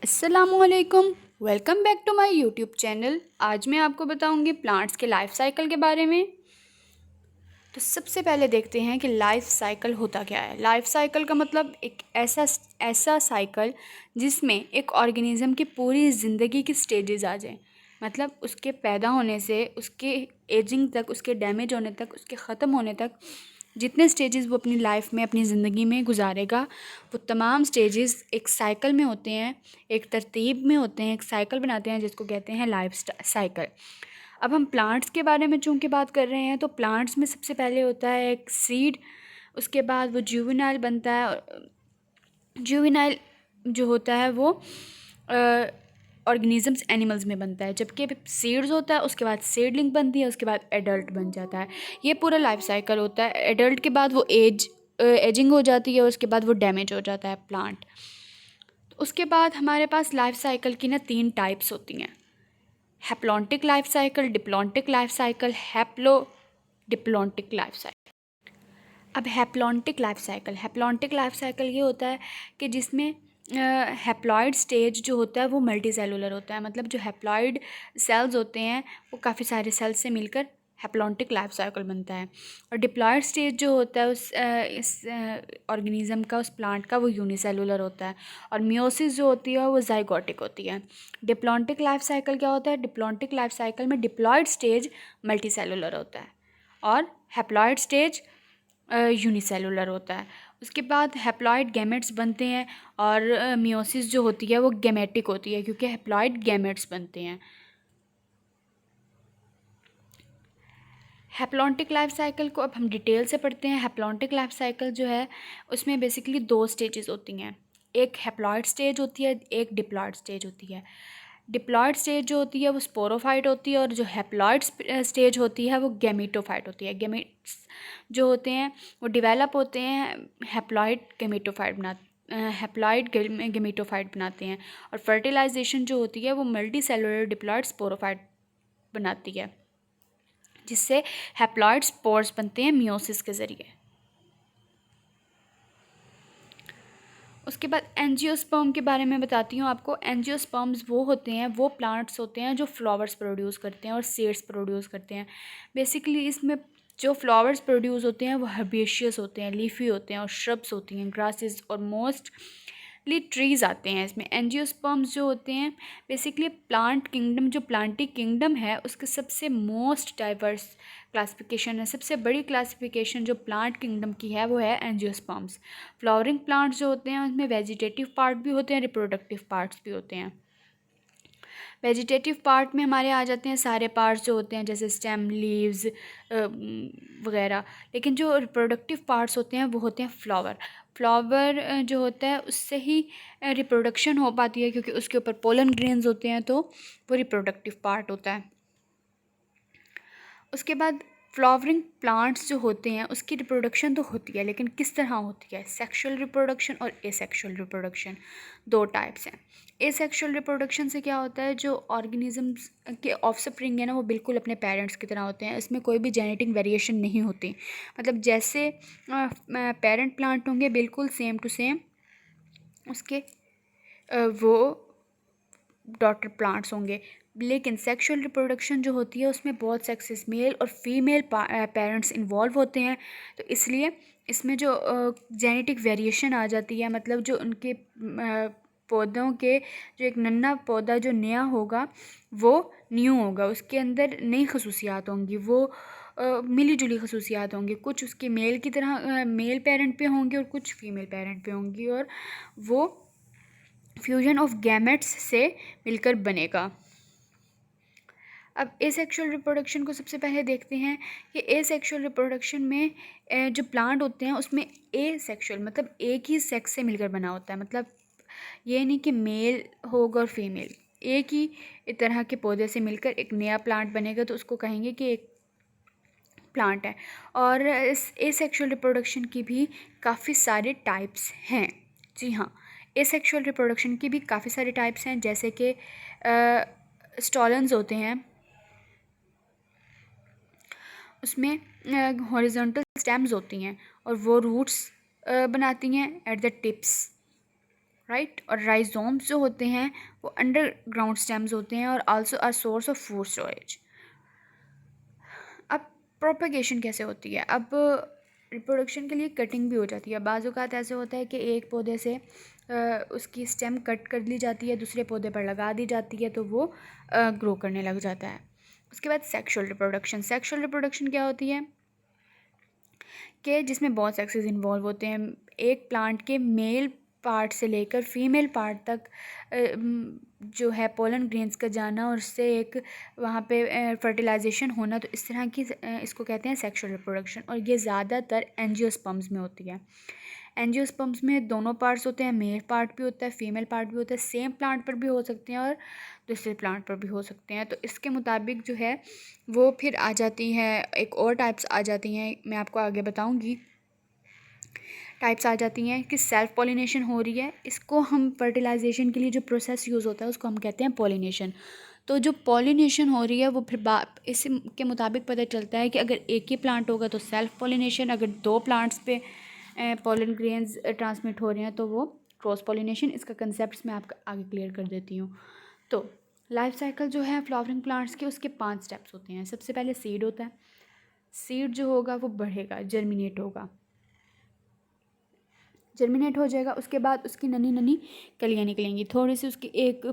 अस्सलामुअलैकुम। Welcome back to my YouTube channel. आज मैं आपको बताऊंगी प्लांट्स के लाइफ साइकिल के बारे में। तो सबसे पहले देखते हैं कि लाइफ साइकिल होता क्या है। लाइफ साइकिल का मतलब एक ऐसा साइकिल जिसमें एक ऑर्गेनिज्म की पूरी ज़िंदगी की स्टेजेस आ जाएं। मतलब उसके पैदा होने से उसके एजिंग तक, उसके डैमेज होने तक, उसके ख़त्म होने तक जितने स्टेजेस वो अपनी लाइफ में, अपनी ज़िंदगी में गुजारेगा, वो तमाम स्टेजेस एक साइकिल में होते हैं, एक तरतीब में होते हैं, एक साइकिल बनाते हैं जिसको कहते हैं लाइफ साइकिल। अब हम प्लांट्स के बारे में चूँकि बात कर रहे हैं, तो प्लांट्स में सबसे पहले होता है एक सीड। उसके बाद वो जुवेनाइल बनता है। जुवेनाइल जो होता है वो ऑर्गेनिजम्स, एनिमल्स में बनता है। जबकि सीड्स होता है, उसके बाद सीडलिंग बनती है, उसके बाद एडल्ट बन जाता है। ये पूरा लाइफ साइकिल होता है। एडल्ट के बाद वो एजिंग हो जाती है, उसके बाद वो डैमेज हो जाता है प्लांट। उसके बाद हमारे पास लाइफ साइकिल की ना 3 टाइप्स होती हैं। Haplontic life cycle, diplontic life cycle, haplo diplontic life cycle. अब हैप्लॉन्टिक लाइफ साइकिल ये होता है कि जिसमें हैप्लॉइड स्टेज जो होता है वो मल्टी सेलुलर होता है। मतलब जो हैप्लॉइड सेल्स होते हैं वो काफ़ी सारे सेल्स से मिलकर हैप्लॉन्टिक लाइफ साइकिल बनता है। और डिप्लॉयड स्टेज जो होता है इस ऑर्गेनिज्म का, उस प्लांट का, वो यूनिसेलुलर होता है। और मियोसिस जो होती है वो ज़ाइगोटिक होती है। डिप्लॉन्टिक लाइफ साइकिल क्या होता है? डिप्लॉन्टिक लाइफ साइकिल में डिप्लॉयड स्टेज मल्टी सेलुलर होता है और हैप्लॉइड स्टेज यूनिसेलुलर होता है। उसके बाद हैप्लॉइड गैमेट्स बनते हैं और मियोसिस जो होती है वो गैमेटिक होती है, क्योंकि हैप्लॉइड गैमेट्स बनते हैं। हैप्लॉन्टिक लाइफ साइकिल को अब हम डिटेल से पढ़ते हैं। हैप्लॉन्टिक लाइफ साइकिल जो है उसमें बेसिकली 2 स्टेजेस होती हैं। एक हैप्लॉइड स्टेज होती है, एक डिप्लॉयड स्टेज होती है। डिप्लॉयड स्टेज जो होती है वो स्पोरोफाइट होती है, और जो हैप्लॉइड स्टेज होती है वो गैमेटोफाइट होती है। गैमेट्स जो होते हैं वो डिवेलप होते हैं, हैप्लॉइड गैमेटोफाइट बनाते हैं। और फर्टिलाइजेशन जो होती है वो मल्टी सेलुलर डिप्लॉयड स्पोरोफाइट बनाती है, जिससे हैप्लॉइड स्पोर्स बनते हैं मियोसिस के ज़रिए। उसके बाद एंजियोस्पर्म के बारे में बताती हूँ आपको। एंजियोस्पर्म्स वो होते हैं, वो प्लांट्स होते हैं जो फ्लावर्स प्रोड्यूस करते हैं और सीड्स प्रोड्यूस करते हैं। बेसिकली इसमें जो फ्लावर्स प्रोड्यूस होते हैं वो हर्बेशियस होते हैं, लीफी होते हैं, और श्रब्स होती हैं, ग्रासेस, और मोस्टली ट्रीज़ आते हैं इसमें। एंजियोस्पर्म्स जो होते हैं बेसिकली प्लांट किंगडम, जो प्लांटी किंगडम है उसके सबसे मोस्ट डाइवर्स क्लासिफिकेशन है। सबसे बड़ी क्लासिफिकेशन जो प्लांट किंगडम की है वो है एंजियोस्पर्म्स। फ्लावरिंग प्लांट्स जो होते हैं उसमें वेजिटेटिव पार्ट भी होते हैं, रिप्रोडक्टिव पार्ट्स भी होते हैं। वेजिटेटिव पार्ट में हमारे आ जाते हैं सारे पार्ट्स जो होते हैं, जैसे स्टेम, लीव्स वगैरह। लेकिन जो रिप्रोडक्टिव पार्ट्स होते हैं वो होते हैं फ्लावर। फ्लावर जो होता है उससे ही रिप्रोडक्शन हो पाती है, क्योंकि उसके ऊपर पोलन ग्रेन्स होते हैं, तो वो रिप्रोडक्टिव पार्ट होता है। उसके बाद फ्लावरिंग प्लांट्स जो होते हैं उसकी रिप्रोडक्शन तो होती है, लेकिन किस तरह होती है? सेक्शुअल रिप्रोडक्शन और एसेक्शुअल रिप्रोडक्शन, 2 टाइप्स हैं। एसेक्शुअल रिप्रोडक्शन से क्या होता है, जो ऑर्गेनिजम्स के ऑफस्प्रिंग है ना वो बिल्कुल अपने पेरेंट्स की तरह होते हैं। इसमें कोई भी जेनेटिक वेरिएशन नहीं होती। मतलब जैसे पेरेंट प्लांट होंगे बिल्कुल सेम टू सेम उसके वो डॉटर प्लांट्स होंगे। लेकिन सेक्सुअल रिप्रोडक्शन जो होती है उसमें बहुत सेक्सेस, मेल और फीमेल पेरेंट्स इन्वॉल्व होते हैं। तो इसलिए इसमें जो जेनेटिक वेरिएशन आ जाती है, मतलब जो उनके पौधों के, जो एक नन्हा पौधा जो नया होगा वो न्यू होगा, उसके अंदर नई खसूसियात होंगी, वो मिली जुली खसूसियात होंगी। कुछ उसके मेल की तरह मेल पेरेंट पे होंगी और कुछ फीमेल पेरेंट पे होंगी, और वो फ्यूजन ऑफ गैमेट्स से मिलकर बनेगा। अब एसेक्सुअल रिप्रोडक्शन को सबसे पहले देखते हैं कि एसेक्सुअल रिप्रोडक्शन में जो प्लांट होते हैं उसमें एसेक्सुअल मतलब एक ही सेक्स से मिलकर बना होता है। मतलब ये नहीं कि मेल होगा और फीमेल, एक ही तरह के पौधे से मिलकर एक नया प्लांट बनेगा, तो उसको कहेंगे कि एक प्लांट है। और इस एसेक्सुअल रिप्रोडक्शन की भी काफ़ी सारे टाइप्स हैं। जी हाँ, एसेक्सुअल रिप्रोडक्शन की भी काफ़ी सारे टाइप्स हैं, जैसे कि स्टॉलन्स होते हैं, उसमें हॉरिजॉन्टल स्टेम्स होती हैं और वो रूट्स बनाती हैं एट द टिप्स, राइट। और राइजोम्स जो होते हैं वो अंडरग्राउंड स्टेम्स होते हैं और also are source of food storage. अब प्रोपेगेशन कैसे होती है? अब रिप्रोडक्शन के लिए कटिंग भी हो जाती है। बाज़ औक़ात ऐसे होता है कि एक पौधे से उसकी स्टेम कट कर ली जाती है, दूसरे पौधे पर लगा दी जाती है, तो वो ग्रो करने लग जाता है। उसके बाद सेक्शुअल रिप्रोडक्शन। सेक्शुअल रिप्रोडक्शन क्या होती है कि जिसमें बहुत सेक्सेस इन्वॉल्व होते हैं। एक प्लांट के मेल पार्ट से लेकर फीमेल पार्ट तक जो है पोलन ग्रेन्स का जाना और उससे एक वहाँ पे फर्टिलाइजेशन होना, तो इस तरह की इसको कहते हैं सेक्सुअल रिप्रोडक्शन। और ये ज़्यादातर एंजियोस्पर्म्स में होती है। एंजियोस्पर्म्स में दोनों पार्ट्स होते हैं, मेल पार्ट भी होता है, फीमेल पार्ट भी होता है। सेम प्लांट पर भी हो सकते हैं और दूसरे प्लांट पर भी हो सकते हैं। तो इसके मुताबिक जो है वो फिर आ जाती हैं, एक और टाइप्स आ जाती हैं, मैं आपको आगे बताऊंगी। टाइप्स आ जाती हैं कि सेल्फ पॉलिनेशन हो रही है, इसको हम फर्टिलाइजेशन के लिए जो प्रोसेस यूज़ होता है उसको हम कहते हैं पॉलिनेशन। तो जो पॉलिनेशन हो रही है वो फिर इसके मुताबिक पता चलता है कि अगर एक ही प्लांट होगा तो सेल्फ पॉलिनेशन, अगर दो प्लांट्स पे पोलन ग्रेन्स ट्रांसमिट हो रहे हैं तो वो क्रॉस पॉलिनेशन। इसका कंसेप्ट मैं आपको आगे क्लियर कर देती हूँ। तो लाइफ साइकिल जो है फ्लावरिंग प्लांट्स के, उसके 5 स्टेप्स होते हैं। सबसे पहले सीड होता है। सीड जो होगा वो बढ़ेगा, जर्मिनेट होगा, जर्मिनेट हो जाएगा। उसके बाद उसकी ननी ननी कलियाँ निकलेंगी, थोड़ी सी उसकी एक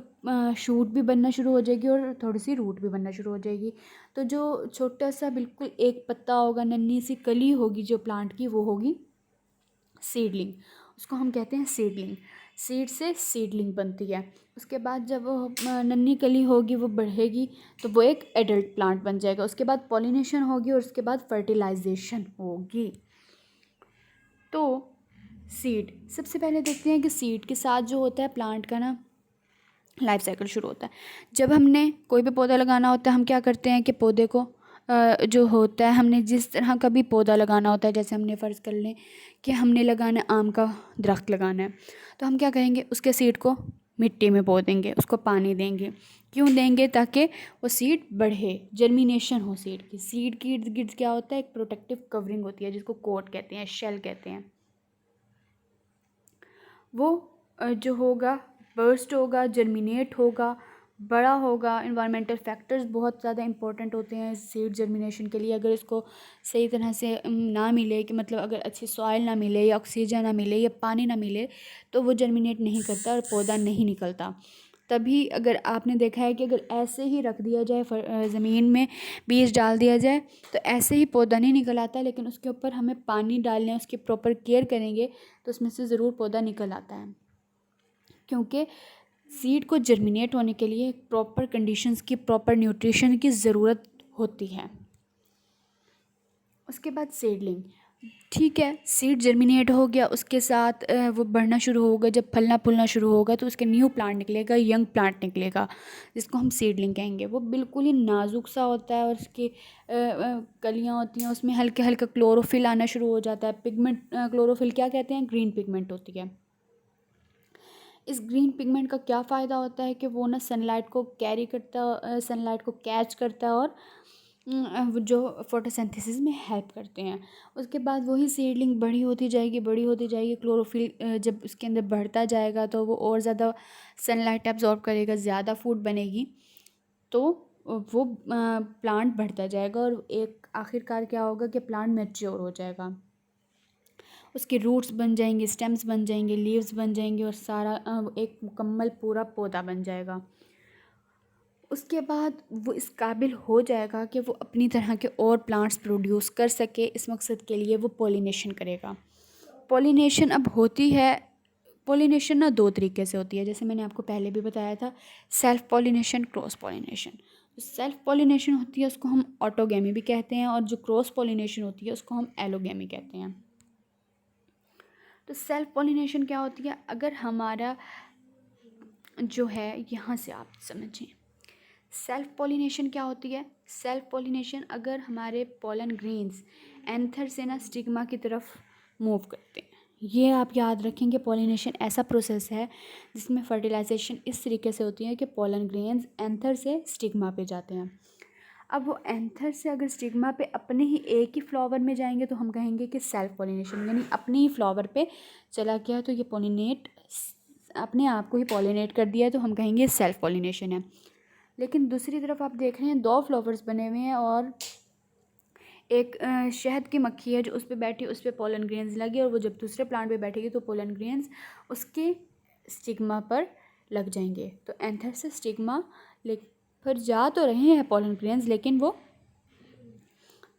शूट भी बनना शुरू हो जाएगी और थोड़ी सी रूट भी बनना शुरू हो जाएगी। तो जो छोटा सा बिल्कुल एक पत्ता होगा, नन्ही सी कली होगी जो प्लांट की, वो होगी सीडलिंग। उसको हम कहते हैं सीडलिंग। सीड से सीडलिंग बनती है। उसके बाद जब वो नन्ही कली होगी, वो बढ़ेगी, तो वो एक एडल्ट प्लांट बन जाएगा। उसके बाद पॉलिनेशन होगी और उसके बाद फर्टिलाइजेशन होगी। तो सीड सबसे पहले देखते हैं कि सीड के साथ जो होता है प्लांट का ना लाइफ साइकिल शुरू होता है। जब हमने कोई भी पौधा लगाना होता है, हम क्या करते हैं कि पौधे को जो होता है, हमने जिस तरह का भी पौधा लगाना होता है, जैसे हमने फ़र्ज़ कर लें कि हमने लगाना है आम का दरख्त लगाना है, तो हम क्या करेंगे, उसके सीड को मिट्टी में बो देंगे, उसको पानी देंगे। क्यों देंगे? ताकि वो सीड बढ़े, जर्मिनेशन हो सीड की। सीड के इर्द गिर्द क्या होता है, एक प्रोटेक्टिव कवरिंग होती है जिसको कोट कहते हैं, शेल कहते हैं। वो जो होगा बर्स्ट होगा, जर्मिनेट होगा, बड़ा होगा। इन्वायरमेंटल फैक्टर्स बहुत ज़्यादा इंपॉर्टेंट होते हैं सीड जर्मिनेशन के लिए। अगर इसको सही तरह से ना मिले, कि मतलब अगर अच्छी सॉइल ना मिले या ऑक्सीजन ना मिले या पानी ना मिले, तो वो जर्मिनेट नहीं करता और पौधा नहीं निकलता। तभी अगर आपने देखा है कि अगर ऐसे ही रख दिया जाए, ज़मीन में बीज डाल दिया जाए, तो ऐसे ही पौधा नहीं निकल आता, लेकिन उसके ऊपर हमें पानी डालने, उसकी प्रॉपर केयर करेंगे तो उसमें से ज़रूर पौधा निकल आता है। क्योंकि सीड को जर्मिनेट होने के लिए प्रॉपर कंडीशंस की, प्रॉपर न्यूट्रिशन की ज़रूरत होती है। उसके बाद सीडलिंग, ठीक है, सीड जर्मिनेट हो गया, उसके साथ वो बढ़ना शुरू होगा। जब फलना फूलना शुरू होगा तो उसके न्यू प्लांट निकलेगा, यंग प्लांट निकलेगा, जिसको हम सीडलिंग कहेंगे। वो बिल्कुल ही नाजुक सा होता है और उसकी कलियाँ होती हैं, उसमें हल्के हल्का क्लोरोफिल आना शुरू हो जाता है। पिगमेंट, क्लोरोफिल क्या कहते हैं, ग्रीन पिगमेंट होती है। इस ग्रीन पिगमेंट का क्या फ़ायदा होता है कि वो ना सनलाइट को कैरी करता, सनलाइट को कैच करता है और जो फोटोसिंथेसिस में हेल्प करते हैं। उसके बाद वही सीडलिंग बड़ी होती जाएगी, बड़ी होती जाएगी। क्लोरोफिल जब उसके अंदर बढ़ता जाएगा तो वो और ज़्यादा सनलाइट एब्जॉर्ब करेगा, ज़्यादा फूड बनेगी, तो वो प्लांट बढ़ता जाएगा और एक आखिरकार क्या होगा कि प्लांट मैच्योर हो जाएगा। उसके रूट्स बन जाएंगे, स्टेम्स बन जाएंगे, लीव्स बन जाएंगे और सारा एक मुकम्मल पूरा पौधा बन जाएगा। उसके बाद वो इस काबिल हो जाएगा कि वो अपनी तरह के और प्लांट्स प्रोड्यूस कर सके। इस मकसद के लिए वो पॉलिनेशन करेगा। पॉलिनेशन अब होती है, पॉलिनेशन ना 2 तरीके से होती है, जैसे मैंने आपको पहले भी बताया था, सेल्फ पॉलिनेशन, क्रॉस पॉलिनेशन। जो सेल्फ पॉलिनेशन होती है उसको हम ऑटोगेमी भी कहते हैं और जो क्रॉस पॉलिनेशन होती है उसको हम एलोगेमी कहते हैं। तो सेल्फ पॉलिनेशन क्या होती है? अगर हमारा जो है, यहाँ से आप समझें, सेल्फ पॉलिनेशन क्या होती है। सेल्फ पॉलिनेशन अगर हमारे पोलन ग्रेन्स एंथर से ना स्टिग्मा की तरफ मूव करते हैं। ये आप याद रखेंगे, पॉलिनेशन ऐसा प्रोसेस है जिसमें फर्टिलाइजेशन इस तरीके से होती है कि पोलन ग्रेन्स एंथर से स्टिग्मा पे जाते हैं। अब वो एंथर से अगर स्टिग्मा पे अपने ही एक ही फ्लावर में जाएंगे तो हम कहेंगे कि सेल्फ पॉलिनेशन, यानी अपने ही फ्लावर पे चला गया तो ये पॉलिनेट अपने आप को ही पॉलिनेट कर दिया है, तो हम कहेंगे सेल्फ पॉलिनेशन है। लेकिन दूसरी तरफ आप देख रहे हैं 2 फ्लावर्स बने हुए हैं और एक शहद की मक्खी है जो उस पर बैठी, उस पर पोलन ग्रेन्स लगे, और वो जब दूसरे प्लांट पे बैठेगी तो पोलन ग्रेन्स उसके स्टिग्मा पर लग जाएंगे। तो एंथर से स्टिग्मा पर जा तो रहे हैं पोलन ग्रेन्स, लेकिन वो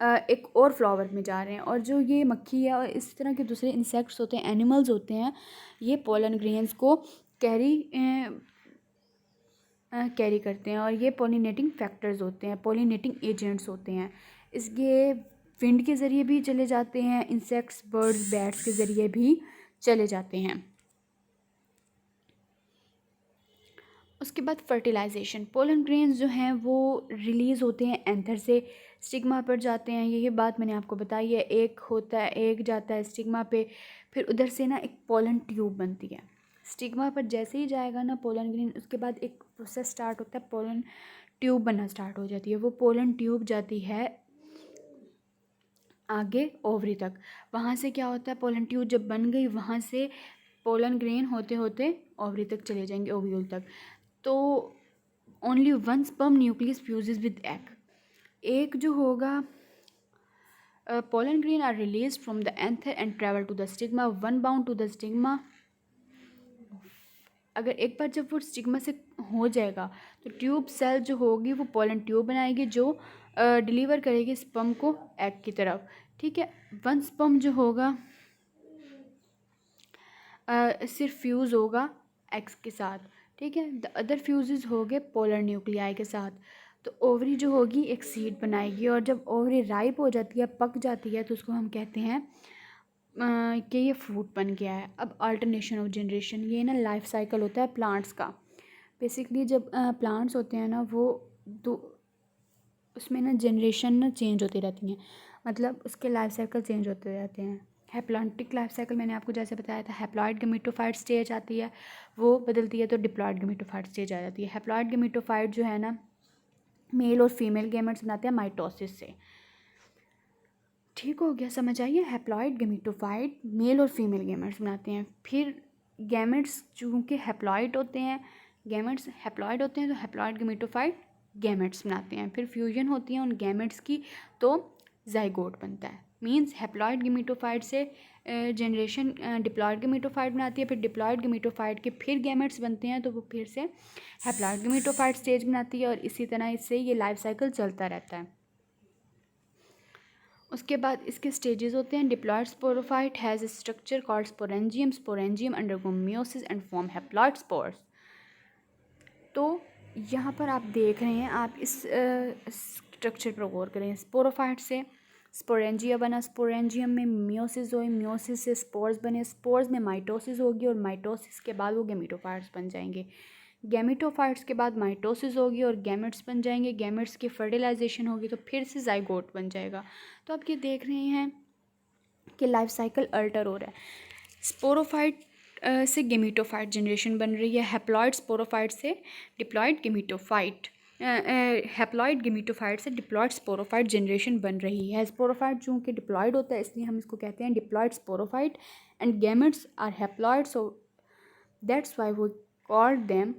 एक और फ्लावर में जा रहे हैं। और जो ये मक्खी है और इस तरह के दूसरे इंसेक्ट्स होते हैं, एनिमल्स होते हैं, ये पोलन ग्रेन्स को कैरी करते हैं, और ये पॉलिनेटिंग फैक्टर्स होते हैं, पॉलिनेटिंग एजेंट्स होते हैं। इसके विंड के ज़रिए भी चले जाते हैं, इंसेक्ट्स, बर्ड्स, बैट्स के ज़रिए भी चले जाते हैं। उसके बाद फर्टिलाइजेशन, पोलन ग्रेन्स जो हैं वो रिलीज़ होते हैं एंथर से, स्टिग्मा पर जाते हैं। ये बात मैंने आपको बताई है। एक होता है, एक जाता है स्टिग्मा पे, फिर उधर से ना एक पोलन ट्यूब बनती है। स्टिग्मा पर जैसे ही जाएगा ना पोलन ग्रेन, उसके बाद एक प्रोसेस स्टार्ट होता है, पोलन ट्यूब बनना स्टार्ट हो जाती है। वो पोलन ट्यूब जाती है आगे ओवरी तक। वहाँ से क्या होता है, पोलन ट्यूब जब बन गई, वहाँ से पोलन ग्रेन होते होते ओवरी तक चले जाएंगे, ओव्यूल तक। तो only one sperm nucleus fuses with egg. एक जो होगा, pollen grain are release from the anther and travel to the stigma, one bound to the stigma. अगर एक बार जब वो स्टिग्मा से हो जाएगा तो ट्यूब सेल जो होगी वो पोलन ट्यूब बनाएगी, जो डिलीवर करेगी स्पर्म को एग की तरफ। ठीक है, वन स्पर्म जो होगा सिर्फ फ्यूज़ होगा एग्स के साथ। ठीक है, द अदर फ्यूजेस हो गए पोलर न्यूक्लियाई के साथ। तो ओवरी जो होगी एक सीड बनाएगी, और जब ओवरी राइप हो जाती है, पक जाती है, तो उसको हम कहते हैं कि ये फ्रूट बन गया है। अब अल्टरनेशन ऑफ जनरेशन, ये ना लाइफ साइकिल होता है प्लांट्स का। बेसिकली जब प्लांट्स होते हैं ना, वो उसमें ना जनरेशन ना चेंज होती रहती हैं, मतलब उसके लाइफ साइकिल चेंज होते रहते हैं। हैप्लॉन्टिक लाइफ साइकिल मैंने आपको जैसे बताया था, हैप्लॉइड गमीटोफाइट स्टेज आती है, वो बदलती है तो डिप्लॉइड गमीटोफाइट स्टेज आ जाती है। हैप्लॉइड गमीटोफाइट जो है ना, मेल और फीमेल गैमेट्स बनाते हैं माइटोसिस से। ठीक हो गया, समझ आइए। हैप्लॉइड गमीटोफाइट मेल और फीमेल गैमेट्स बनाते हैं। फिर गैमेट्स चूँकि हैप्लॉइड होते हैं, गैमेट्स हैप्लॉइड होते हैं, तो हैप्लॉइड गमीटोफाइट गैमेट्स बनाते हैं। फिर फ्यूजन होती है उन गैमेट्स की, तो जाइगोट बनता है। मींस हैप्लॉइड गमीटोफाइट से जनरेशन डिप्लॉइड गमीटोफाइट बनाती है, फिर डिप्लॉइड गमीटोफाइट के फिर गैमेट्स बनते हैं, तो वो फिर से हैप्लॉइड गमीटोफाइट स्टेज बनाती है, और इसी तरह इससे ये लाइफ साइकिल चलता रहता है। उसके बाद इसके स्टेजेस होते हैं। Diploid sporophyte has a structure called sporangium. Sporangium undergo meiosis and form haploid spores. तो यहाँ पर आप देख रहे हैं, आप इस स्ट्रक्चर पर गौर करें। स्पोरोफाइट से स्पोरेंजिया बना, स्पोरेंजियम में मियोसिस हुई, मियोसिस से स्पोर्स बने, स्पोर्स में माइटोसिस होगी, और माइटोसिस के बाद वो गैमेटोफाइट्स बन जाएंगे। गैमेटोफाइट्स के बाद माइटोसिस होगी और गैमेट्स बन जाएंगे। गैमेट्स की फर्टिलाइजेशन होगी तो फिर से जाइगोट बन जाएगा। तो आप ये देख रहे हैं कि लाइफ साइकिल अल्टर हो रहा है। स्पोरोफाइट से गेमिटोफाइट जनरेशन बन रही है। हैप्लॉइड स्पोरोफाइट से डिप्लॉइड गेमिटोफाइट, हैप्लॉइड गेमिटोफाइट से डिप्लॉइड स्पोरोफाइट जनरेशन बन रही है। स्पोरोफाइट चूँकि डिप्लॉइड होता है, इसलिए हम इसको कहते हैं diploid sporophyte, and gametes are haploid, so that's why we called them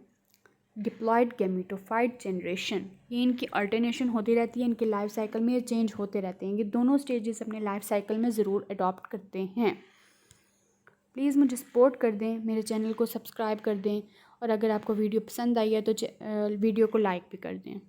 diploid gametophyte generation. ये इनकी अल्टरनेशन होती रहती है, इनके लाइफ साइकिल में ये चेंज होते रहते हैं। ये दोनों स्टेजेस अपने लाइफ साइकिल में ज़रूर अडॉप्ट करते हैं। प्लीज़ मुझे सपोर्ट कर दें, मेरे चैनल को सब्सक्राइब कर दें, और अगर आपको वीडियो पसंद आई है तो वीडियो को लाइक भी कर दें।